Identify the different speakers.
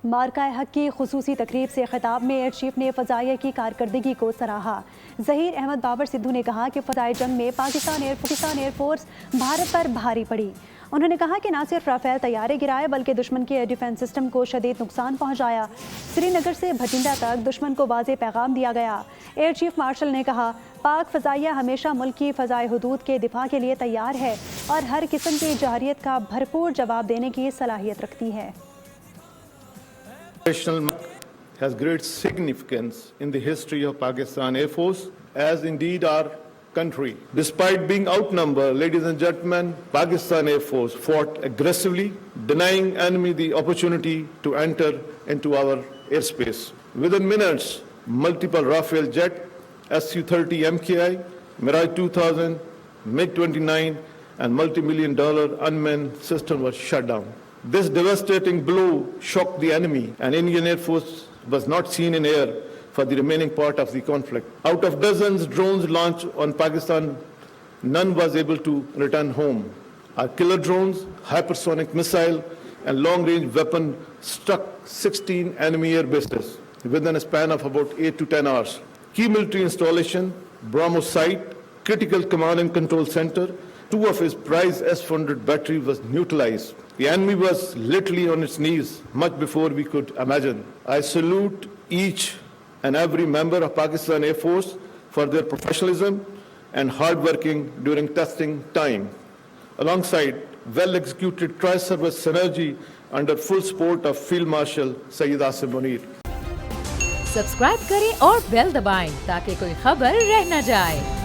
Speaker 1: मार्का हक की खुसूसी तकरीब से खिताब में एयर चीफ ने फ़ज़ाइया की कारकर्दगी को सराहा। ज़हीर अहमद बाबर सिद्धू ने कहा कि फ़ज़ाई जंग में पाकिस्तान एयरफोर्स भारत पर भारी पड़ी। उन्होंने कहा कि न सिर्फ राफेल तैयारे गिराए बल्कि दुश्मन के एयर डिफेंस सिस्टम को शदीद नुकसान पहुँचाया। श्रीनगर से भटिंडा तक दुश्मन को वाज़ेह पैगाम दिया गया। एयर चीफ मार्शल ने कहा, पाक फ़ज़ाइया हमेशा मुल्क की फ़ज़ाई हुदूद के दिफा के लिए तैयार है और हर किस्म की जहरियत का भरपूर जवाब देने की सलाहियत रखती है।
Speaker 2: Has great significance in the history of Pakistan Air Force, as indeed our country. Despite being outnumbered, ladies and gentlemen, Pakistan Air Force fought aggressively, denying enemy the opportunity to enter into our airspace. Within minutes, multiple Rafale jet, Su-30 MKI, Mirage 2000, MiG-29, and multi-million-dollar unmanned system was shut down. This devastating blow shocked the enemy, and Indian Air Force was not seen in air for the remaining part of the conflict. Out of dozens drones launched on Pakistan, none was able to return home. Our killer drones, hypersonic missile, and long-range weapon struck 16 enemy air bases within a span of about 8 to 10 hours. Key military installation, BrahMos site, critical command and control center, 2 of his prize S-400 battery was neutralized. The enemy was literally on its knees much before we could imagine. I salute each and every member of Pakistan Air Force for their professionalism and hard working during testing time. Alongside well-executed tri-service synergy under full support of Field Marshal Sayyid Asim Munir.
Speaker 3: Subscribe करें और bell दबाएं ताकि कोई खबर रह न जाए।